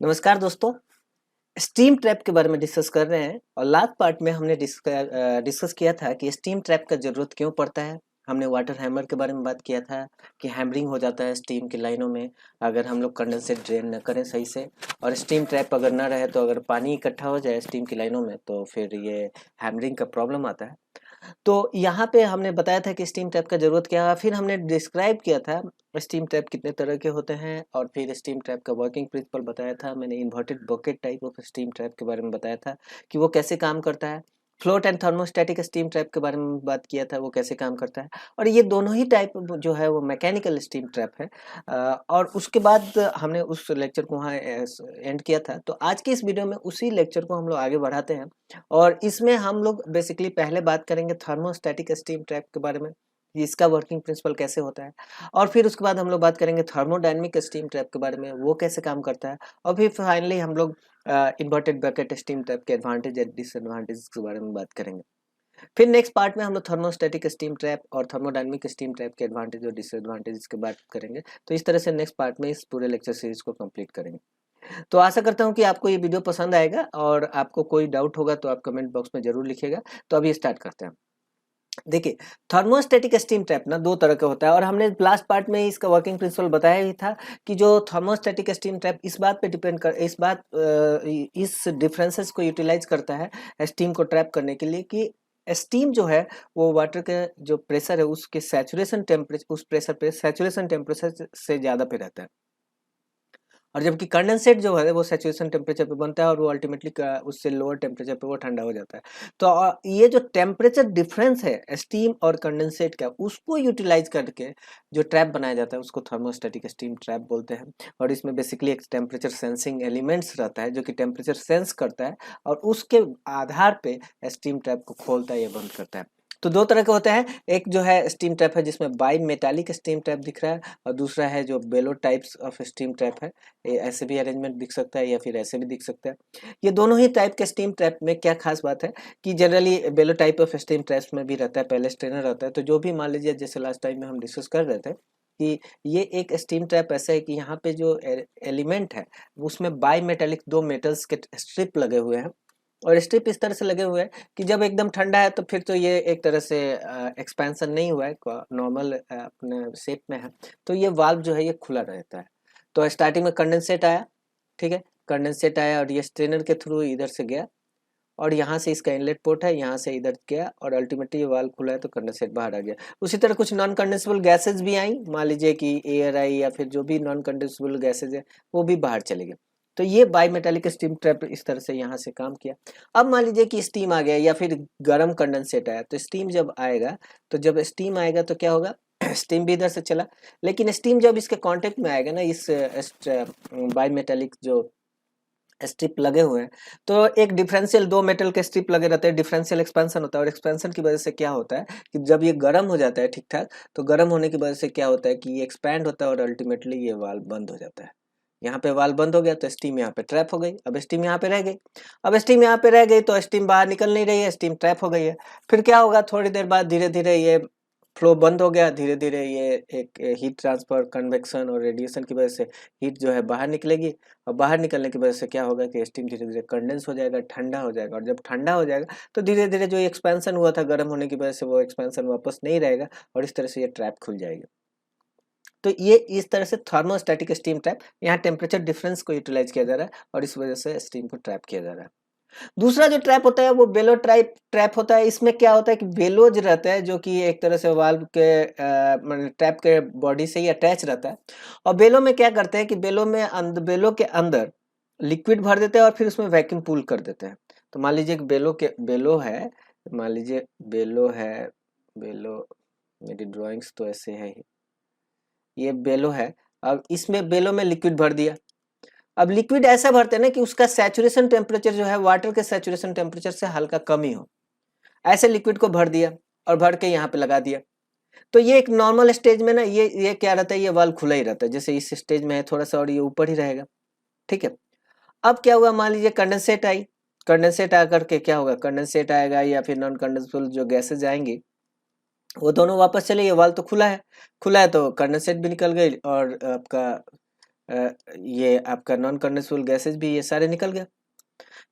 नमस्कार दोस्तों। Steam trap के बारे में डिस्कस कर रहे हैं और लास्ट पार्ट में हमने डिस्कस किया था कि स्टीम ट्रैप का ज़रूरत क्यों पड़ता है। हमने वाटर हैमर के बारे में बात किया था कि हैमरिंग हो जाता है स्टीम की लाइनों में अगर हम लोग कंडेंसेट ड्रेन न करें सही से, और स्टीम ट्रैप अगर ना रहे तो अगर पानी इकट्ठा हो जाए स्टीम की लाइनों में तो फिर ये हैमरिंग का प्रॉब्लम आता है। तो यहाँ पे हमने बताया था कि स्टीम टैप का ज़रूरत क्या है, फिर हमने डिस्क्राइब किया था स्टीम टैप कितने तरह के होते हैं और फिर स्टीम टैप का वर्किंग प्रिंसिपल बताया था। मैंने inverted bucket type of steam trap के बारे में बताया था कि वो कैसे काम करता है। Float and thermostatic steam trap के बारे में बात किया था, वो कैसे काम करता है। और ये दोनों ही टाइप जो है वो मैकेनिकल स्टीम ट्रैप है। और उसके बाद हमने उस लेक्चर को वहाँ एंड किया था। तो आज के इस वीडियो में उसी लेक्चर को हम लोग आगे बढ़ाते हैं और इसमें हम लोग बेसिकली पहले बात करेंगे थर्मोस्टैटिक स्टीम ट्रैप के बारे में, इसका वर्किंग प्रिंसिपल कैसे होता है। और फिर उसके बाद हम लोग बात करेंगे थर्मोडायनेमिक स्टीम ट्रैप के बारे में, वो कैसे काम करता है। और फिर फाइनली हम लोग इन्वर्टेड बकेट स्टीम ट्रैप के एडवांटेज एंड डिसएडवांटेज के बारे में बात करेंगे। फिर नेक्स्ट पार्ट में हम लोग थर्मोस्टैटिक स्टीम ट्रैप और थर्मोडायनेमिक स्टीम ट्रैप के एडवांटेज और डिसएडवांटेज की बात करेंगे। तो इस तरह से नेक्स्ट पार्ट में इस पूरे लेक्चर सीरीज को कंप्लीट करेंगे। तो आशा करता हूँ कि आपको ये वीडियो पसंद आएगा और आपको कोई डाउट होगा तो आप कमेंट बॉक्स में जरूर लिखिएगा। तो अभी स्टार्ट करते हैं। देखिए, थर्मोस्टैटिक स्टीम ट्रैप ना दो तरह का होता है और हमने लास्ट पार्ट में इसका वर्किंग प्रिंसिपल बताया ही था कि जो थर्मोस्टैटिक स्टीम ट्रैप इस बात पे डिपेंड कर इस डिफरेंसेस को यूटिलाइज करता है स्टीम को ट्रैप करने के लिए कि स्टीम जो है वो वाटर के जो प्रेशर है उसके सैचुरेशन टेम्परेचर, उस प्रेशर पे सैचुरेशन टेम्परेचर से ज़्यादा पे रहता है। और जबकि कंडेंसेट जो है वो सैचुरेशन टेम्परेचर पे बनता है और वो अल्टीमेटली उससे लोअर टेम्परेचर पे वो ठंडा हो जाता है। तो ये जो टेम्परेचर डिफरेंस है स्टीम और कंडेंसेट का, उसको यूटिलाइज करके जो ट्रैप बनाया जाता है उसको थर्मोस्टैटिक स्टीम ट्रैप बोलते हैं। और इसमें बेसिकली एक टेम्परेचर सेंसिंग एलिमेंट्स रहता है जो कि टेम्परेचर सेंस करता है और उसके आधार पे स्टीम ट्रैप को खोलता है या बंद करता है। तो दो तरह के होते हैं, एक जो है स्टीम ट्रैप है जिसमें बाई मेटालिक स्टीम ट्रैप दिख रहा है और दूसरा है जो बेलो टाइप्स ऑफ स्टीम ट्रैप है। ऐसे भी अरेंजमेंट दिख सकता है या फिर ऐसे भी दिख सकता है। ये दोनों ही टाइप के स्टीम ट्रैप में क्या खास बात है कि generally bellow type of steam traps में भी रहता है पहले स्ट्रेनर रहता है। तो जो भी मान लीजिए जैसे लास्ट टाइम में हम डिस्कस कर रहे थे कि ये एक स्टीम ट्रैप ऐसा है कि यहाँ पे जो एलिमेंट है उसमें बाई मेटालिक दो मेटल्स के स्ट्रिप लगे हुए हैं और स्ट्रिप इस तरह से लगे हुए हैं कि जब एकदम ठंडा है तो फिर तो ये एक तरह से एक्सपेंशन नहीं हुआ है, नॉर्मल अपने शेप में है। तो ये वाल्व जो है ये खुला रहता है। तो स्टार्टिंग में कंडेंसेट आया, ठीक है, कंडेंसेट आया और ये स्ट्रेनर के थ्रू इधर से गया और यहाँ से इसका इनलेट पोर्ट है, यहाँ से इधर गया और अल्टीमेटली ये वाल्व खुला है तो कंडेंसेट बाहर आ गया। उसी तरह कुछ नॉन कंडेंसेबल गैसेज भी आई, मान लीजिए कि एयर आई या फिर जो भी नॉन कंडेंसेबल गैसेज है वो भी बाहर चले गए। तो ये बाई मेटालिक स्टीम ट्रैप इस तरह से यहाँ से काम किया। अब मान लीजिए कि स्टीम आ गया या फिर गर्म कंडेंसेट आया, तो स्टीम जब आएगा तो जब स्टीम आएगा तो क्या होगा, स्टीम भी इधर से चला, लेकिन स्टीम जब इसके कांटेक्ट में आएगा ना इस बाई मेटालिक जो स्ट्रिप लगे हुए हैं, तो एक डिफरेंशियल दो मेटल के स्ट्रिप लगे रहते हैं, डिफरेंशियल एक्सपेंशन होता है और एक्सपेंशन की वजह से क्या होता है कि जब ये गर्म हो जाता है ठीक ठाक, तो गर्म होने की वजह से क्या होता है कि ये एक्सपैंड होता है और अल्टीमेटली ये वाल्व बंद हो जाता है। यहाँ पे वाल्व बंद हो गया तो स्टीम यहाँ पे ट्रैप हो गई। अब स्टीम यहाँ पे रह गई, अब स्टीम यहाँ पे रह गई तो स्टीम बाहर निकल नहीं रही है, स्टीम ट्रैप हो गई है। फिर क्या होगा, थोड़ी देर बाद धीरे धीरे ये फ्लो बंद हो गया, धीरे धीरे ये एक हीट ट्रांसफर कन्वेक्शन और रेडिएशन की वजह से हीट जो है बाहर निकलेगी और बाहर निकलने की वजह से क्या होगा कि स्टीम धीरे धीरे कंडेंस हो जाएगा, ठंडा हो जाएगा। और जब ठंडा हो जाएगा तो धीरे धीरे जो एक्सपेंशन हुआ था गर्म होने की वजह से वो एक्सपेंशन वापस नहीं रहेगा और इस तरह से ये ट्रैप खुल जाएगी। तो ये इस तरह से थर्मोस्टैटिक स्टीम ट्रैप, यहाँ टेम्परेचर डिफरेंस को यूटिलाइज किया जा रहा है और इस वजह से स्टीम को ट्रैप किया जा रहा है। दूसरा जो ट्रैप होता है वो बेलो ट्रैप ट्रैप होता है। इसमें क्या होता है कि बेलो जो रहता है जो कि एक तरह से वाल्व के ट्रैप के बॉडी से ही अटैच रहता है। और बेलो में क्या करते हैं कि बेलो के अंदर लिक्विड भर देते हैं और फिर उसमें वैक्यूम पूल कर देते हैं। तो मान लीजिए कि बेलो है, मान लीजिए बेलो मेरी ड्राइंग्स तो ऐसे है ही, ये बेलो है। अब इसमें बेलो में लिक्विड भर दिया। अब लिक्विड ऐसा भरते हैं ना कि उसका सैचुरेशन टेम्परेचर जो है वाटर के सैचुरेशन टेम्परेचर से हल्का कम ही हो, ऐसे लिक्विड को भर दिया और भर के यहाँ पे लगा दिया। तो ये एक नॉर्मल स्टेज में ना ये क्या रहता है, ये वाल्व खुला ही रहता है, जैसे इस स्टेज में है थोड़ा सा और ये ऊपर ही रहेगा, ठीक है। अब क्या हुआ, मान लीजिए कंडेंसेट आई, कंडेंसेट आकर के क्या होगा, कंडेंसेट आएगा या फिर नॉन कंडेंसेबल जो गैसेज आएंगी वो दोनों वापस चले, ये वाल्व तो खुला है तो कंडेंसेट भी निकल गई और आपका ये आपका नॉन कंडेंसेबल गैसेज भी ये सारे निकल गए।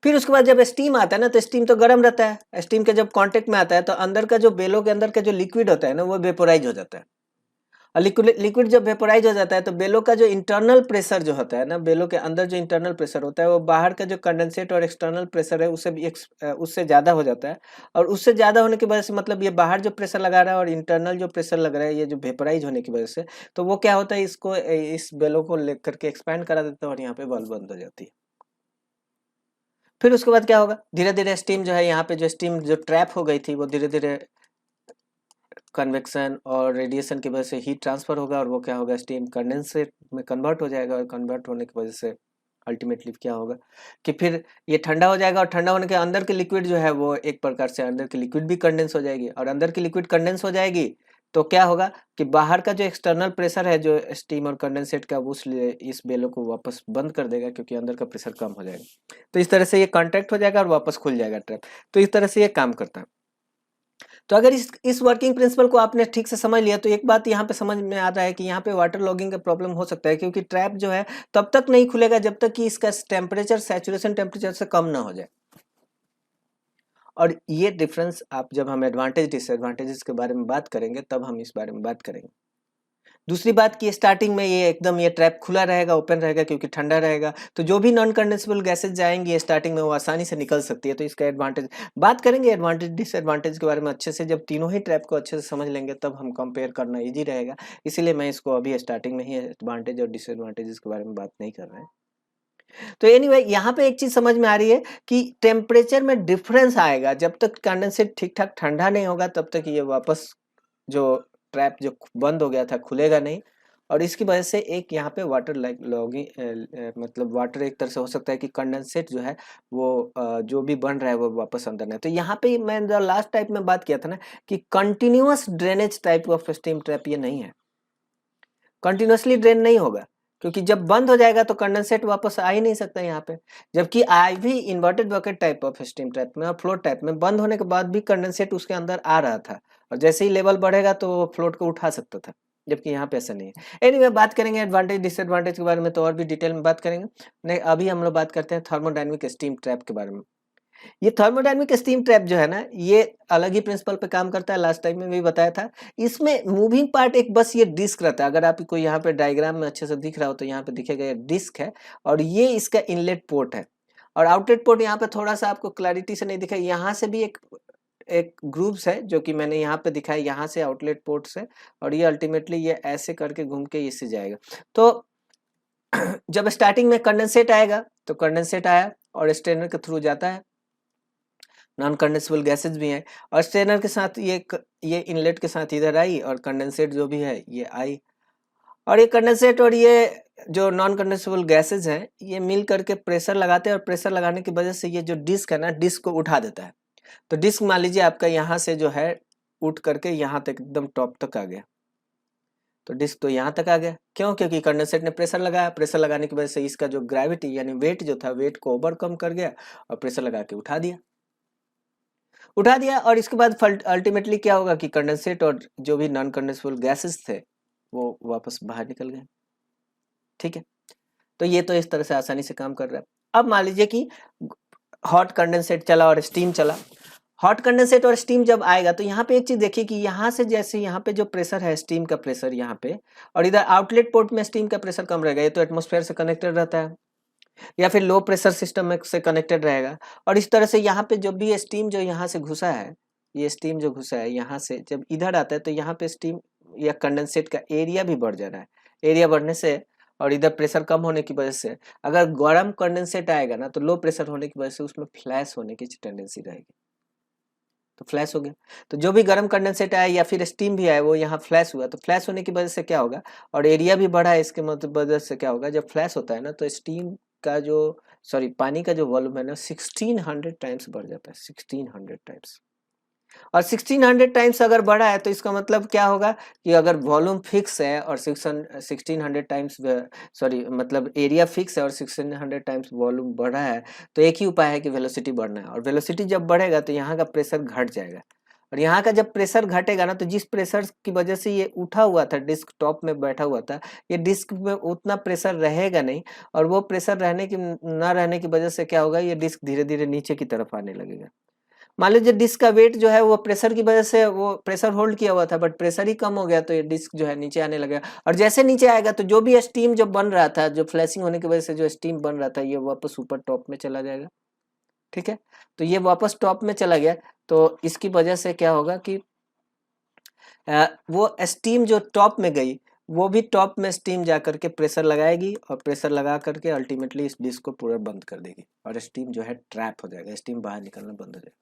फिर उसके बाद जब स्टीम आता है ना, तो स्टीम तो गर्म रहता है, स्टीम के जब कांटेक्ट में आता है तो अंदर का जो बेलो के अंदर का जो लिक्विड होता है ना, वो वेपोराइज हो जाता है। और लिक्विड लिक्विड जब वेपोराइज हो जाता है तो बेलो का जो इंटरनल प्रेशर जो होता है ना, बेलो के अंदर जो इंटरनल प्रेशर होता है, वो बाहर का जो कंडेंसेट और एक्सटर्नल प्रेशर है उससे भी उससे ज़्यादा हो जाता है। और उससे ज़्यादा होने की वजह से मतलब ये बाहर जो प्रेशर लगा रहा है और इंटरनल जो प्रेशर लग रहा है, ये जो वेपोराइज होने की वजह से, तो वो क्या होता है, इसको इस बेलो को लेकर के एक्सपैंड करा देता है और यहाँ पे बल्ब बंद हो जाती है। फिर उसके बाद क्या होगा, धीरे धीरे स्टीम जो है, यहाँ पे जो स्टीम जो ट्रैप हो गई थी, वो धीरे धीरे कन्वेक्शन और रेडिएशन की वजह से हीट ट्रांसफर होगा, और वो क्या होगा, स्टीम कंडेंसेट में कन्वर्ट हो जाएगा। और कन्वर्ट होने की वजह से अल्टीमेटली क्या होगा कि फिर ये ठंडा हो जाएगा, और ठंडा होने के अंदर की लिक्विड जो है वो एक प्रकार से अंदर की लिक्विड भी कंडेंस हो जाएगी। और अंदर की लिक्विड कंडेंस हो जाएगी तो क्या होगा कि बाहर का जो एक्सटर्नल प्रेशर है जो स्टीम और कंडेंसेट का, उस इस बेलो को वापस बंद कर देगा, क्योंकि अंदर का प्रेशर कम हो जाएगा। तो इस तरह से ये कॉन्ट्रैक्ट हो जाएगा और वापस खुल जाएगा ट्रैप। तो इस तरह से ये काम करता है। तो अगर इस वर्किंग प्रिंसिपल को आपने ठीक से समझ लिया, तो एक बात यहाँ पे समझ में आ रहा है कि यहाँ पे वाटर लॉगिंग का प्रॉब्लम हो सकता है, क्योंकि ट्रैप जो है तब तक नहीं खुलेगा जब तक कि इसका टेम्परेचर सैचुरेशन टेम्परेचर से कम ना हो जाए। और ये डिफरेंस आप जब हम एडवांटेज डिसएडवांटेजेस के बारे में बात करेंगे तब हम इस बारे में बात करेंगे। दूसरी बात कि स्टार्टिंग में ये एकदम ये ट्रैप खुला रहेगा, ओपन रहेगा, क्योंकि ठंडा रहेगा, तो जो भी नॉन कंडेंसेबल गैसेज जाएंगी स्टार्टिंग में वो आसानी से निकल सकती है। तो इसका एडवांटेज बात करेंगे, एडवांटेज डिसएडवांटेज के बारे में अच्छे से। जब तीनों ही ट्रैप को अच्छे से समझ लेंगे तब हम कंपेयर करना ईजी रहेगा। इसीलिए मैं इसको अभी स्टार्टिंग में ही एडवांटेज और डिसएडवांटेजेस के बारे में बात नहीं कर रहे हैं। तो एनीवे यहाँ पे एक चीज समझ में आ रही है कि टेम्परेचर में डिफरेंस आएगा। जब तक कंडेंसेट ठीक ठाक ठंडा नहीं होगा तब तक ये वापस जो ट्रैप जो बंद हो गया था खुलेगा नहीं। और इसकी वजह से एक यहाँ पे वाटर लॉगिंग मतलब वाटर एक तरह से हो सकता है कि कंडेंसेट जो है वो जो भी बन रहा है वो वापस अंदर नहीं। तो यहाँ पे मैं जो लास्ट टाइप में बात किया था ना कि continuous drainage type of steam trap ये नहीं है, कंटिन्यूअसली ड्रेन नहीं होगा, क्योंकि जब बंद हो जाएगा तो कंडेंसेट वापस आ ही नहीं सकता यहाँ पे। जबकि आई भी inverted bucket type of steam trap में और फ्लोट टाइप में बंद होने के बाद भी कंडेंसेट उसके अंदर आ रहा था, और जैसे ही लेवल बढ़ेगा तो वो फ्लोट को उठा सकता था, जबकि यहाँ पे ऐसा नहीं है। एनीवे बात करेंगे एडवांटेज डिसएडवांटेज के बारे में तो और भी डिटेल में बात करेंगे। नहीं, अभी हम लोग बात करते हैं थर्मोडायनेमिक स्टीम ट्रैप के बारे में। ये थर्मोडायनेमिक स्टीम ट्रैप जो है ना, ये अलग ही प्रिंसिपल पे काम करता है, लास्ट टाइम में भी बताया था। इसमें मूविंग पार्ट एक बस ये डिस्क रहता है। अगर आपको यहाँ पे डायग्राम में अच्छे से दिख रहा हो तो यहाँ पे दिखेगा ये डिस्क है, और ये इसका इनलेट पोर्ट है। और आउटलेट पोर्ट यहाँ पे थोड़ा सा आपको क्लैरिटी से नहीं दिखा, यहाँ से भी एक एक ग्रुप्स है जो कि मैंने यहाँ पे दिखाया, यहाँ से आउटलेट पोर्ट से, और ये अल्टीमेटली ये ऐसे करके घूम के इससे जाएगा। तो जब स्टार्टिंग में कंडेंसेट आएगा तो कंडेंसेट आया और स्ट्रेनर के थ्रू जाता है, नॉन कंडेंसेबल गैसेज भी हैं, और स्ट्रेनर के साथ ये इनलेट के साथ इधर आई, और कंडेंसेट जो भी है ये आई। और ये कंडेंसेट और ये जो नॉन कंडेंसेबल गैसेज हैं ये मिल करके प्रेशर लगाते हैं, और प्रेशर लगाने की वजह से ये जो डिस्क है ना, डिस्क को उठा देता है। तो डिस्क मान लीजिए आपका यहाँ से जो है उठ करके यहाँ तक एकदम टॉप तक आ गया। तो डिस्क तो यहाँ तक आ गया, क्यों? क्योंकि कंडेंसेट ने प्रेशर लगाया, प्रेशर लगाने की वजह से इसका जो ग्रेविटी यानी वेट जो था, वेट को ओवरकम कर गया और प्रेशर लगा के उठा दिया। और इसके बाद अल्टीमेटली क्या होगा कि कंडेंसेट और जो भी नॉन कंडेंसेबल गैसेस थे वो वापस बाहर निकल गए। ठीक है, तो ये तो इस तरह से आसानी से काम कर रहा है। अब मान लीजिए कि हॉट कंडेंसेट चला और स्टीम चला। हॉट कंडेंसेट और स्टीम जब आएगा तो यहाँ पे एक चीज देखिए कि यहाँ से जैसे यहाँ पे जो प्रेशर है स्टीम का प्रेशर यहाँ पे, और इधर आउटलेट पोर्ट में स्टीम का प्रेशर कम रहेगा, ये तो एटमॉस्फेयर से कनेक्टेड रहता है, या फिर लो प्रेशर सिस्टम में से कनेक्टेड रहेगा। और इस तरह से यहाँ पे जो भी स्टीम जो यहाँ से घुसा है, ये स्टीम जो घुसा है यहाँ से जब इधर आता है तो यहाँ पे स्टीम या कंडेंसेट का एरिया भी बढ़ जा रहा है। एरिया बढ़ने से और इधर प्रेशर कम होने की वजह से अगर गर्म कंडेंसेट आएगा ना तो लो प्रेशर होने की वजह से उसमें फ्लैश होने की टेंडेंसी रहेगी, तो फ्लैश हो गया। तो जो भी गर्म कंडेंसेट आया या फिर स्टीम भी आया वो यहाँ फ्लैश हुआ, तो फ्लैश होने की वजह से क्या होगा, और एरिया भी बढ़ा है, इसके मतलब वजह से क्या होगा, जब फ्लैश होता है ना तो स्टीम का जो पानी का जो वॉल्यूम है ना 1600 टाइम्स बढ़ जाता है, 1600 टाइम्स। और 1600 टाइम्स अगर बढ़ा है तो इसका मतलब क्या होगा कि अगर वॉल्यूम फिक्स है और 1600 टाइम्स मतलब एरिया फिक्स है और 1600 टाइम्स वॉल्यूम बढ़ा है, तो एक ही उपाय है कि वेलोसिटी बढ़ना है। और वेलोसिटी जब बढ़ेगा तो यहाँ का प्रेशर घट जाएगा, और यहाँ का जब प्रेशर घटेगा ना, तो जिस प्रेशर की वजह से ये उठा हुआ था, डिस्क टॉप में बैठा हुआ था, ये डिस्क में उतना प्रेशर रहेगा नहीं, और वो प्रेशर रहने की ना रहने की वजह से क्या होगा, ये डिस्क धीरे धीरे नीचे की तरफ आने लगेगा। मान लीजिए डिस्क का वेट जो है वो प्रेशर की वजह से वो प्रेशर होल्ड किया हुआ था, बट प्रेशर ही कम हो गया तो ये डिस्क जो है नीचे आने लगेगा, और जैसे नीचे आएगा तो जो भी स्टीम जो बन रहा था, जो फ्लैशिंग होने की वजह से जो स्टीम बन रहा था, ये वापस ऊपर टॉप में चला जाएगा। ठीक है, तो ये वापस टॉप में चला गया, तो इसकी वजह से क्या होगा कि वो स्टीम जो टॉप में गई, वो भी टॉप में स्टीम जा करके प्रेशर लगाएगी, और प्रेशर लगा करके अल्टीमेटली इस डिस्क को पूरा बंद कर देगी, और स्टीम जो है ट्रैप हो जाएगा, स्टीम बाहर निकलना बंद हो जाएगा।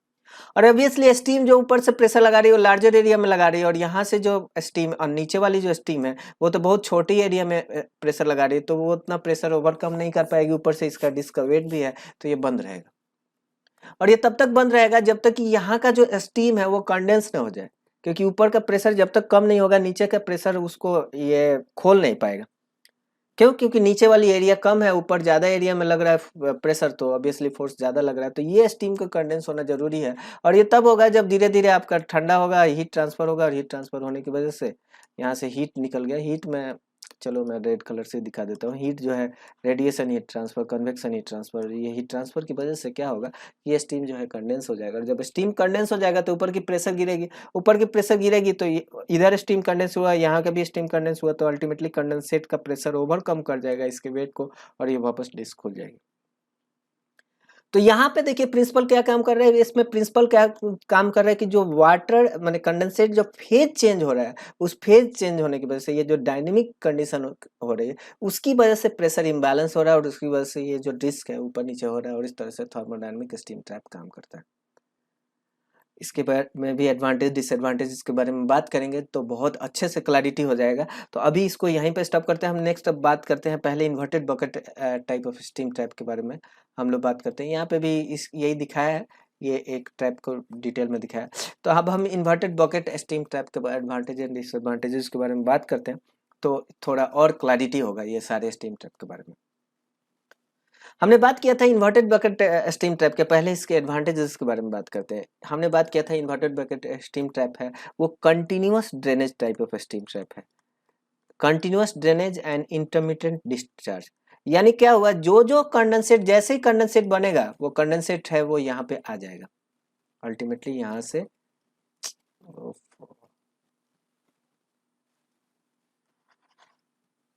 और ऑब्वियसली स्टीम जो ऊपर से प्रेशर लगा रही है वो लार्जर एरिया में लगा रही है, और यहाँ से जो स्टीम और नीचे वाली जो स्टीम है वो तो बहुत छोटी एरिया में प्रेशर लगा रही है, तो वो उतना प्रेशर ओवरकम नहीं कर पाएगी, ऊपर से इसका डिस्क का वेट भी है, तो ये बंद रहेगा। और ये तब तक बंद रहेगा जब तक कि यहाँ का जो स्टीम है वो कंडेंस ना हो जाए, क्योंकि ऊपर का प्रेशर जब तक कम नहीं होगा, नीचे का प्रेशर उसको ये खोल नहीं पाएगा। क्यों? क्योंकि नीचे वाली एरिया कम है, ऊपर ज्यादा एरिया में लग रहा है प्रेशर, तो ऑब्वियसली फोर्स ज्यादा लग रहा है, तो ये स्टीम का कंडेंस होना जरूरी है। और ये तब होगा जब धीरे धीरे आपका ठंडा होगा, हीट ट्रांसफर होगा, और हीट ट्रांसफर होने की वजह से यहाँ से हीट निकल गया। हीट में, चलो मैं रेड कलर से दिखा देता हूँ। हीट जो है radiation heat transfer, convection heat transfer, ये हीट ट्रांसफर की वजह से क्या होगा, ये स्टीम जो है कंडेंस हो जाएगा, और जब स्टीम कंडेंस हो जाएगा तो ऊपर की प्रेशर गिरेगी, ऊपर की प्रेशर गिरेगी तो इधर स्टीम कंडेंस हुआ, यहाँ का भी स्टीम कंडेंस हुआ, तो अल्टीमेटली कंडेंसेट का प्रेशर ओवरकम कर जाएगा इसके वेट को, और ये वापस डिस्क खुल जाएगी। तो यहाँ पे देखिए प्रिंसिपल क्या काम कर रहा है, इसमें प्रिंसिपल क्या काम कर रहा है कि जो वाटर माने कंडेंसेट जो फेज चेंज हो रहा है, उस फेज चेंज होने की वजह से ये जो डायनेमिक कंडीशन हो रही है, उसकी वजह से प्रेशर इम्बैलेंस हो रहा है, और उसकी वजह से ये जो डिस्क है ऊपर नीचे हो रहा है, और इस तरह से थर्मोडायनेमिक स्टीम ट्रैप काम करता है। इसके बारे में भी एडवांटेज डिसएडवांटेज के बारे में बात करेंगे तो बहुत अच्छे से क्लैरिटी हो जाएगा। तो अभी इसको यहीं पे स्टॉप करते हैं, हम नेक्स्ट अब बात करते हैं पहले inverted bucket type of steam trap के बारे में हम लोग बात करते हैं। यहाँ पे भी इस यही दिखाया है, ये एक ट्रैप को डिटेल में दिखाया। तो अब हम इन्वर्टेड बकेट स्टीम ट्रैप के एडवांटेज एंड डिसएडवांटेजेस के बारे में बात करते हैं, तो थोड़ा और क्लैरिटी होगा ये सारे स्टीम ट्रैप के बारे में। हमने बात किया था इन्वर्टेड बकेट स्टीम ट्रैप के, पहले इसके एडवांटेजेस के बारे में बात करते हैं। हमने बात किया था इन्वर्टेड बकेट स्टीम ट्रैप है वो continuous drainage type of steam trap है, continuous drainage and intermittent discharge. यानी क्या हुआ, जो जो कंडेंसेट, जैसे ही कंडेंसेट बनेगा वो कंडेंसेट है वो यहाँ पे आ जाएगा, अल्टीमेटली यहाँ से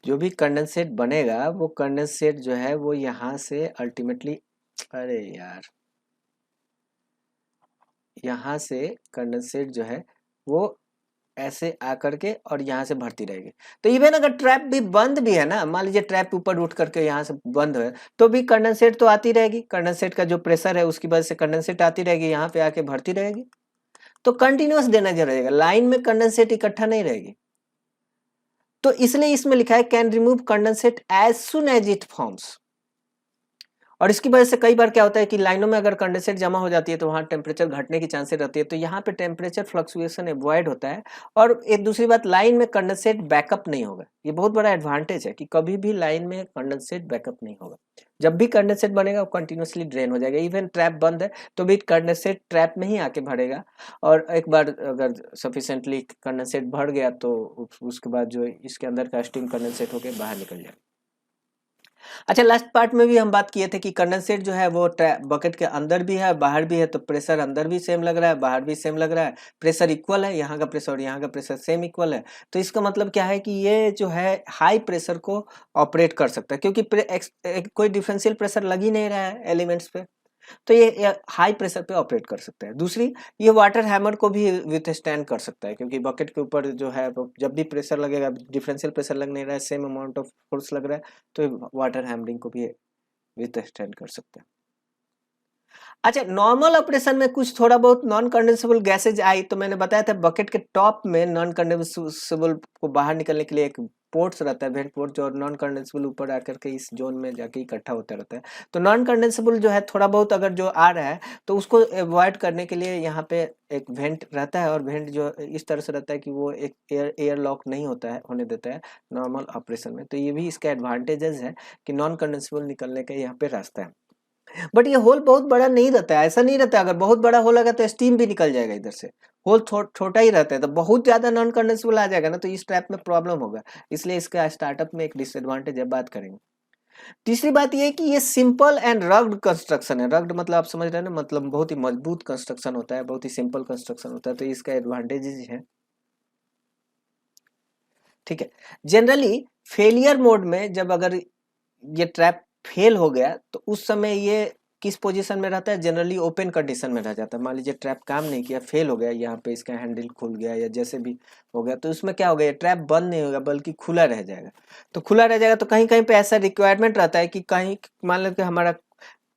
जो भी कंडेंसेट बनेगा वो कंडेंसेट जो है वो यहाँ से अल्टीमेटली, अरे यार, यहाँ से कंडेंसेट जो है वो ऐसे आकर के और यहाँ से भरती रहेगी। तो इवन अगर ट्रैप भी बंद भी है ना, मान लीजिए ट्रैप ऊपर उठ करके यहाँ से बंद है, तो भी कंडेंसेट तो आती रहेगी, कंडेंसेट का जो प्रेशर है उसकी वजह से कंडेंसेट आती रहेगी, यहाँ पे आके भरती रहेगी। तो कंटिन्यूअस देना रहेगा, लाइन में कंडेंसेट इकट्ठा नहीं रहेगी। तो इसलिए इसमें लिखा है can remove condensate as soon as it forms. और इसकी वजह से कई बार क्या होता है कि लाइनों में अगर कंडेंसेट जमा हो जाती है तो वहाँ टेम्परेचर घटने की चांसेस रहती है, तो यहाँ पे टेम्परेचर फ्लक्चुएशन अवॉइड होता है। और एक दूसरी बात, लाइन में कंडेंसेट बैकअप नहीं होगा, ये बहुत बड़ा एडवांटेज है कि कभी भी लाइन में कंडेंसेट बैकअप नहीं होगा। जब भी कंडेंसेट बनेगा वो कंटिन्यूसली ड्रेन हो जाएगा, इवन ट्रैप बंद है तो भी कंडेंसेट ट्रैप में ही आके भरेगा, और एक बार अगर सफिशिएंटली कंडेंसेट भर गया तो उसके बाद जो इसके अंदर का स्टीम कंडेंसेट होकर बाहर निकल जाएगा। अच्छा, लास्ट पार्ट में भी हम बात किए थे कि कंडेंसेट जो है वो बकेट के अंदर भी है बाहर भी है, तो प्रेशर अंदर भी सेम लग रहा है बाहर भी सेम लग रहा है, प्रेशर इक्वल है, यहाँ का प्रेशर और यहाँ का प्रेशर सेम इक्वल है। तो इसका मतलब क्या है कि ये जो है हाई प्रेशर को ऑपरेट कर सकता है, क्योंकि कोई डिफरेंशियल प्रेशर लग ही नहीं रहा है एलिमेंट्स पे, तो ये हाई प्रेशर पे ऑपरेट कर सकता है। दूसरी, ये वाटर हैमर को भी विथ स्टैंड कर सकता है, क्योंकि बकेट के ऊपर जो है जब भी प्रेशर लगेगा, डिफरेंशियल प्रेशर लग नहीं रहा है, सेम अमाउंट ऑफ फोर्स लग रहा है, तो वाटर हैमरिंग को भी विथ स्टैंड कर सकता है। अच्छा, नॉर्मल ऑपरेशन में कुछ थोड़ा बहुत नॉन कंडेंसेबल गैसेज आई, तो मैंने बताया था बकेट के टॉप में नॉन कंडेंसेबल को बाहर निकलने के लिए एक पोर्ट्स रहता है, वेंट पोर्ट, जो नॉन कंडेंसेबल ऊपर आकर के इस जोन में जाके इकट्ठा होता रहता है। तो नॉन कंडेंसेबल जो है थोड़ा बहुत अगर जो आ रहा है तो उसको अवॉइड करने के लिए यहाँ पे एक वेंट रहता है, और वेंट जो इस तरह से रहता है कि वो एक एयर लॉक नहीं होता है, होने देता है नॉर्मल ऑपरेशन में। तो ये भी इसका एडवांटेजेस है कि नॉन कंडेंसेबल निकलने का यहाँ पे रास्ता है। बट ये होल बहुत बड़ा नहीं रहता है, ऐसा नहीं रहता है, अगर बहुत बड़ा होल लगा तो स्टीम भी निकल जाएगा इधर से। होल छोटा ही रहता है, तो बहुत ज्यादा नॉन कंडेंसेबल आ जाएगा ना, तो इस ट्रैप में प्रॉब्लम होगा। इसलिए इसका स्टार्टअप में एक डिसएडवांटेज है, बात करेंगे। तीसरी बात ये है कि ये सिंपल एंड रग्ड कंस्ट्रक्शन है। रग्ड मतलब आप समझ रहे हैं ना, मतलब बहुत ही मजबूत कंस्ट्रक्शन होता है, बहुत ही सिंपल कंस्ट्रक्शन होता है, तो इसका एडवांटेजेस है। ठीक है। जनरली फेलियर मोड में जब अगर ये ट्रैप फेल हो गया तो उस समय ये किस पोजीशन में रहता है, जनरली ओपन कंडीशन में रह जाता है। मान लीजिए ट्रैप काम नहीं किया, फेल हो गया, यहाँ पे इसका हैंडल खुल गया या जैसे भी हो गया, तो उसमें क्या हो गया, ट्रैप बंद नहीं होगा बल्कि खुला रह जाएगा। तो खुला रह जाएगा तो कहीं कहीं पे ऐसा रिक्वायरमेंट रहता है कि कहीं मान लो कि हमारा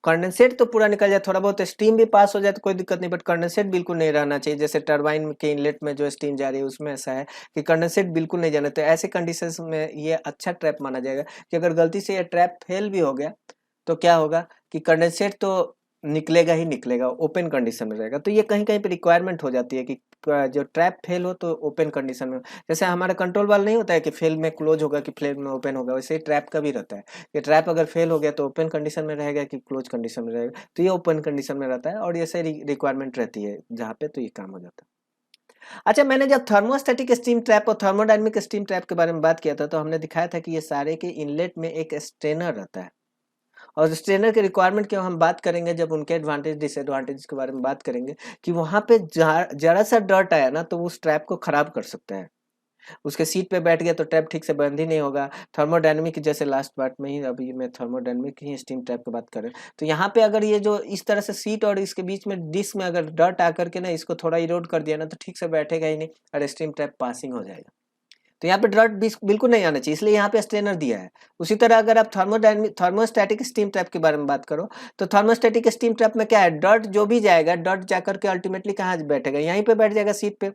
कंडेंसेट तो पूरा निकल जाए, थोड़ा बहुत स्टीम भी पास हो जाए तो कोई दिक्कत नहीं, बट कंडेंसेट बिल्कुल नहीं रहना चाहिए। जैसे टरबाइन के इनलेट में जो स्टीम जा रही है उसमें ऐसा है कि कंडेंसेट बिल्कुल नहीं जाना, तो ऐसे कंडीशंस में ये अच्छा ट्रैप माना जाएगा कि अगर गलती से ये ट्रैप फेल भी हो गया तो क्या होगा कि कंडेंसेट तो निकलेगा ही निकलेगा, ओपन कंडीशन में रहेगा। तो ये कहीं कहीं पे रिक्वायरमेंट हो जाती है कि जो ट्रैप फेल हो तो ओपन कंडीशन में। जैसे हमारा कंट्रोल वाल्व नहीं होता है कि फेल में क्लोज होगा कि फेल में ओपन होगा, वैसे ही ट्रैप का भी रहता है कि ट्रैप अगर फेल हो गया तो ओपन कंडीशन में रहेगा कि क्लोज कंडीशन में रहेगा, तो ये ओपन कंडीशन में रहता है और ये सारी रिक्वायरमेंट रहती है जहाँ पे, तो ये काम हो जाता है। अच्छा, मैंने जब थर्मोस्टैटिक स्टीम ट्रैप और थर्मोडायनेमिक स्टीम ट्रैप के बारे में बात किया था तो हमने दिखाया था कि ये सारे के इनलेट में एक स्ट्रेनर रहता है, और स्ट्रेनर के रिक्वायरमेंट की हम बात करेंगे जब उनके एडवांटेज डिसएडवांटेज के बारे में बात करेंगे कि वहां पे जरा सा डर्ट आया ना तो उस ट्रैप को खराब कर सकता है। उसके सीट पे बैठ गया तो ट्रैप ठीक से बंद ही नहीं होगा। थर्मोडायनेमिक जैसे लास्ट पार्ट में ही, अभी मैं थर्मोडायनेमिक ही स्टीम ट्रैप की बात करें तो यहाँ पे अगर ये जो इस तरह से सीट और इसके बीच में डिस्क में अगर डर्ट आकर के ना इसको थोड़ा इरोड कर दिया ना तो ठीक से बैठेगा ही नहीं और स्टीम ट्रैप पासिंग हो जाएगा। तो यहाँ पे डर्ट बिल्कुल नहीं आना चाहिए, इसलिए यहाँ पे स्ट्रेनर दिया है। उसी तरह अगर आप थर्मोस्टैटिक स्टीम ट्रैप के बारे में बात करो तो थर्मोस्टैटिक स्टीम ट्रैप में क्या है, डर्ट जो भी जाएगा, डर्ट जाकर के अल्टीमेटली कहाँ बैठेगा, यहीं पे बैठ जाएगा सीट पे।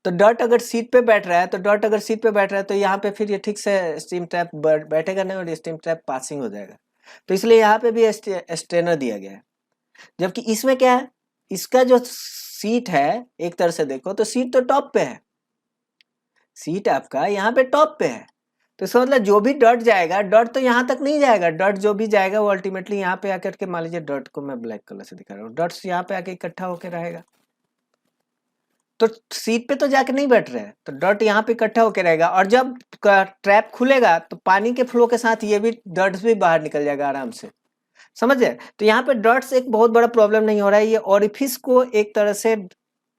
तो डर्ट अगर सीट पे बैठ रहा है, तो डर्ट अगर सीट पे बैठ रहा है तो यहाँ पे फिर ये ठीक से स्टीम ट्रैप बैठेगा नहीं और स्टीम ट्रैप पासिंग हो जाएगा। तो इसलिए यहाँ पे भी स्ट्रेनर दिया गया है। जबकि इसमें क्या है, इसका जो सीट है एक तरह से देखो तो सीट तो टॉप पे है, सीट आपका यहाँ पे टॉप पे है, तो इसका मतलब जो भी डर्ट जाएगा, डर्ट तो यहाँ तक नहीं जाएगा, डर्ट जो भी जाएगा वो अल्टीमेटली यहाँ पे आकर के, मान लीजिए डर्ट को मैं ब्लैक कलर से दिखा रहा हूँ, डर्ट यहाँ पे आके इकट्ठा होकर रहेगा। तो सीट पे तो जाके नहीं बैठ रहे हैं, तो डर्ट यहाँ पे इकट्ठा होकर रहेगा, और जब ट्रैप खुलेगा तो पानी के फ्लो के साथ ये भी डर्ट भी बाहर निकल जाएगा आराम से, समझ गए। तो यहाँ पे डर्ट्स एक बहुत बड़ा प्रॉब्लम नहीं हो रहा है, ये ओरिफिस को एक तरह से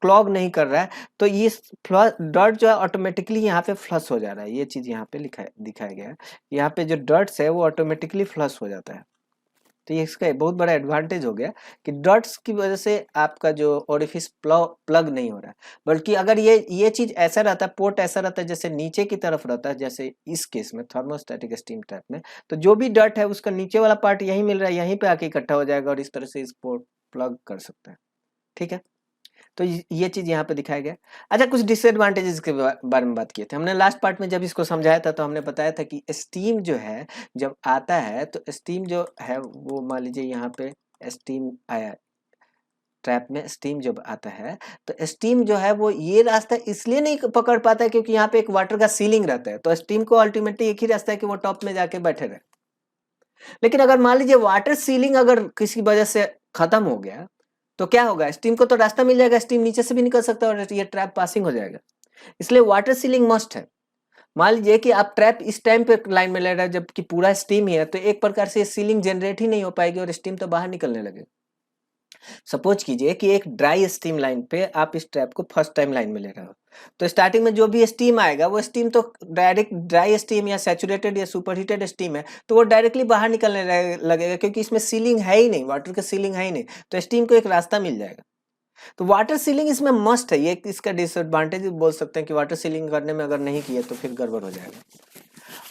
क्लॉग नहीं कर रहा है, तो ये डर्ट जो है ऑटोमेटिकली यहाँ पे फ्लश हो जा रहा है। ये चीज यहाँ पे दिखाया गया है, यहाँ पे जो डर्ट्स है वो ऑटोमेटिकली फ्लश हो जाता है। तो ये इसका बहुत बड़ा एडवांटेज हो गया कि डर्ट्स की वजह से आपका जो ओरिफिस प्लग नहीं हो रहा है। बल्कि अगर ये चीज ऐसा रहता है, पोर्ट ऐसा रहता है जैसे नीचे की तरफ रहता है, जैसे इस केस में थर्मोस्टैटिक स्टीम ट्रैप में, तो जो भी डर्ट है उसका नीचे वाला पार्ट यही मिल रहा है, यहीं पे आके इकट्ठा हो जाएगा और इस तरह से इस पोर्ट प्लग कर सकता है। ठीक है, तो ये चीज यहाँ पे दिखाया गया। अच्छा, कुछ डिसएडवांटेजेस के बारे में बात किए थे हमने लास्ट पार्ट में, जब इसको समझाया था तो हमने बताया था कि स्टीम जो है जब आता है तो स्टीम जो है वो, मान लीजिए यहाँ पे स्टीम आया, ट्रैप में स्टीम जब आता है तो स्टीम जो है वो ये रास्ता इसलिए नहीं पकड़ पाता है क्योंकि यहाँ पे एक वाटर का सीलिंग रहता है, तो स्टीम को अल्टीमेटली एक ही रास्ता है कि वो टॉप में जाके बैठे रहे। लेकिन अगर मान लीजिए वाटर सीलिंग अगर किसी वजह से खत्म हो गया तो क्या होगा, स्टीम को तो रास्ता मिल जाएगा, स्टीम नीचे से भी निकल सकता है और ये ट्रैप पासिंग हो जाएगा। इसलिए वाटर सीलिंग मस्ट है। मान लीजिए कि आप ट्रैप इस टाइम पे लाइन में ले रहे हैं जबकि पूरा स्टीम ही है, तो एक प्रकार से सीलिंग जनरेट ही नहीं हो पाएगी और स्टीम तो बाहर निकलने लगे। सपोज कीजिए कि एक ड्राई स्टीम लाइन पे आप इस ट्रैप को फर्स्ट टाइम लाइन में ले रहे हो, तो स्टार्टिंग में जो भी स्टीम आएगा वो स्टीम तो डायरेक्ट ड्राई स्टीम या सैचुरेटेड या सुपरहीटेड स्टीम है, तो वो डायरेक्टली बाहर निकलने लगेगा क्योंकि इसमें सीलिंग है ही नहीं, वाटर का सीलिंग है ही नहीं, तो स्टीम को एक रास्ता मिल जाएगा। तो वाटर सीलिंग इसमें मस्ट है, ये इसका डिसएडवांटेज बोल सकते हैं कि वाटर सीलिंग करने में अगर नहीं किया तो फिर गड़बड़ हो जाएगा।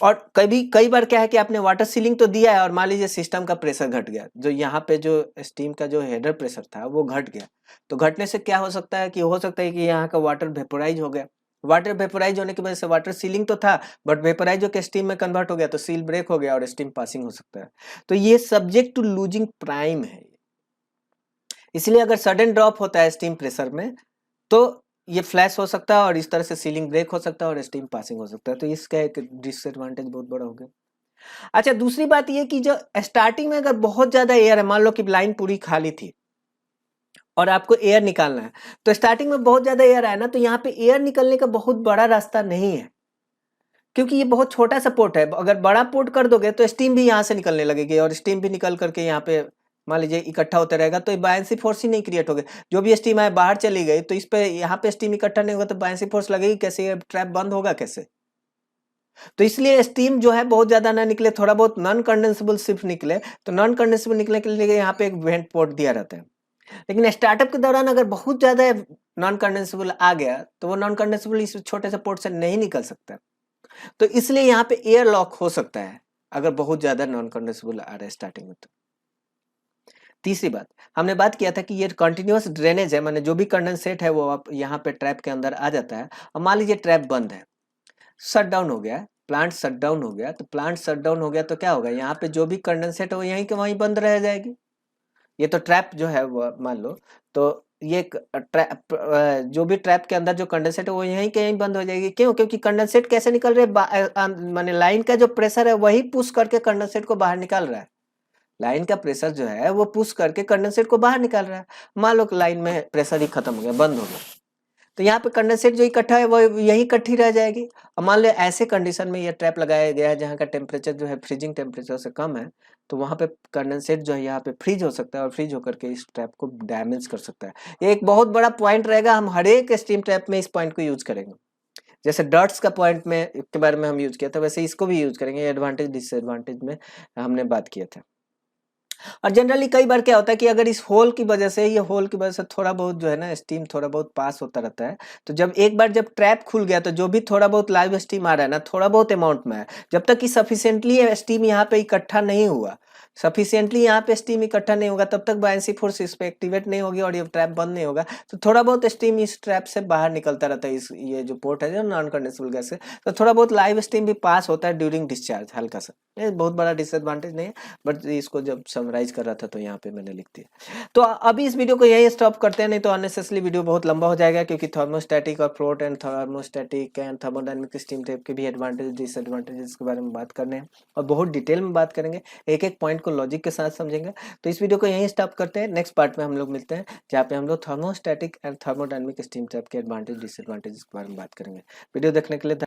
और कई बार क्या है कि आपने वाटर सीलिंग तो दिया है और मान लीजिए सिस्टम का प्रेशर घट गया, जो यहाँ पे जो स्टीम का जो हेडर प्रेशर था वो घट गया, तो घटने से क्या हो सकता है कि यहाँ का वाटर वेपोराइज हो गया। वाटर वेपोराइज होने की वजह से वाटर सीलिंग तो था बट वेपोराइज होकर स्टीम में कन्वर्ट हो गया, तो सील ब्रेक हो गया और स्टीम पासिंग हो सकता है। तो ये सब्जेक्ट टू लूजिंग प्राइम है, इसलिए अगर सडन ड्रॉप होता है स्टीम प्रेशर में तो ये फ्लैश हो सकता है और इस तरह से सीलिंग ब्रेक हो सकता है और स्टीम पासिंग हो सकता है, तो इसका एक डिसएडवांटेज बहुत बड़ा हो गया। अच्छा, दूसरी बात ये कि जो स्टार्टिंग में अगर बहुत ज्यादा एयर है, मान लो कि लाइन पूरी खाली थी और आपको एयर निकालना है, तो स्टार्टिंग में बहुत ज्यादा एयर आया ना, तो यहाँ पे एयर निकलने का बहुत बड़ा रास्ता नहीं है, क्योंकि ये बहुत छोटा सा पोर्ट है। अगर बड़ा पोर्ट कर दोगे तो स्टीम भी यहाँ से निकलने लगेगी, और स्टीम भी निकल करके यहाँ पे मान लीजिए इकट्ठा होता रहेगा, तो बायंसी फोर्स ही नहीं क्रिएट होगी। जो भी स्टीम आए बाहर चली गई, तो इस पे यहाँ पे स्टीम इकट्ठा नहीं होगा, तो बायंसी फोर्स लगेगी कैसे, ये ट्रैप बंद होगा कैसे? तो इसलिए स्टीम जो है बहुत ज्यादा ना निकले, थोड़ा बहुत नॉन कंडेंसेबल सिर्फ निकले, तो नॉन कंडेंसेबल निकलने के लिए यहाँ पे एक वेंट पोर्ट दिया रहता है। लेकिन स्टार्टअप के दौरान अगर बहुत ज्यादा नॉन कंडेंसेबल आ गया, तो वो नॉन कंडेंसेबल इस छोटे से पोर्ट से नहीं निकल सकता, तो इसलिए यहाँ पे एयर लॉक हो सकता है अगर बहुत ज्यादा नॉन कंडेंसेबल आ रहा है स्टार्टिंग में। तो तीसरी बात, हमने बात किया था कि ये कंटिन्यूअस ड्रेनेज है, माने जो भी कंडेंसेट है वो आप यहाँ पे ट्रैप के अंदर आ जाता है। और मान लीजिए ट्रैप बंद है, शट डाउन हो गया, प्लांट शट डाउन हो गया, तो प्लांट शट डाउन हो गया तो क्या होगा, यहाँ पे जो भी कंडेंसेट है वो यहीं के वहीं बंद रह जाएगी। ये तो ट्रैप जो है वो मान लो, तो ये ट्रैप, जो भी ट्रैप के अंदर जो कंडेंसेट है वो यहीं के यहीं बंद हो जाएगी। क्यों? क्योंकि कंडेंसेट कैसे निकल रहे हैं, माने लाइन का जो प्रेशर है वही पुश करके कंडेंसेट को बाहर निकाल रहा है। लाइन का प्रेशर जो है वो पुश करके कंडेंसेट को बाहर निकाल रहा है। मान लो कि लाइन में प्रेशर ही खत्म हो गया, बंद हो गया, तो यहाँ पे कंडेंसेट जो इकट्ठा है वो यही इकट्ठी रह जाएगी। और मान लो ऐसे कंडीशन में ये ट्रैप लगाया गया है जहाँ का टेम्परेचर जो है फ्रीजिंग टेम्परेचर से कम है, तो वहाँ पे कंडेंसेट जो है यहाँ पे फ्रीज हो सकता है, और फ्रीज होकर के इस ट्रैप को डैमेज कर सकता है। ये एक बहुत बड़ा पॉइंट रहेगा, हम हर एक स्टीम ट्रैप में इस पॉइंट को यूज करेंगे। जैसे डर्ट्स का पॉइंट में के बारे में हम यूज किया था, वैसे इसको भी यूज करेंगे, एडवांटेज डिसएडवांटेज में हमने बात किया था। और जनरली कई बार क्या होता है कि अगर इस होल की वजह से, ये होल की वजह से थोड़ा बहुत जो है ना स्टीम थोड़ा बहुत पास होता रहता है, तो जब एक बार जब ट्रैप खुल गया, तो जो भी थोड़ा बहुत लाइव स्टीम आ रहा है ना, थोड़ा बहुत अमाउंट में है, जब तक कि सफिशिएंटली स्टीम यहाँ पे इकट्ठा नहीं हुआ, सफिशिएंटली यहाँ पे स्टीम इकट्ठा नहीं होगा, तब तक बायंसी फोर्स इस पे एक्टिवेट नहीं होगी और ये ट्रैप बंद नहीं होगा। तो थोड़ा बहुत स्टीम इस ट्रैप से बाहर निकलता रहता है, इस ये जो पोर्ट है जो नॉन कंडेंसेबल गैस है, तो थोड़ा बहुत लाइव स्टीम भी पास होता है ड्यूरिंग डिस्चार्ज, हल्का सा। ये बहुत बड़ा डिसएडवांटेज नहीं है, बट इसको जब समराइज कर रहा था तो यहाँ पे मैंने लिख दिया। तो अभी इस वीडियो को यही स्टॉप करते हैं, नहीं तो अननेसेसरी वीडियो बहुत लंबा हो जाएगा, क्योंकि थर्मोस्टैटिक और float and thermostatic and thermodynamic steam trap के भी एडवांटेज डिसएडवांटेजेस के बारे में बात करने हैं, और बहुत डिटेल में बात करेंगे, एक एक पॉइंट को लॉजिक के साथ समझेंगे। तो इस वीडियो को यहीं स्टॉप करते हैं, नेक्स्ट पार्ट में हम लोग मिलते हैं, जहाँ पे हम लोग thermostatic and thermodynamic steam trap के एडवांटेज डिसएडवांटेजेस के बारे में बात करेंगे। वीडियो देखने के लिए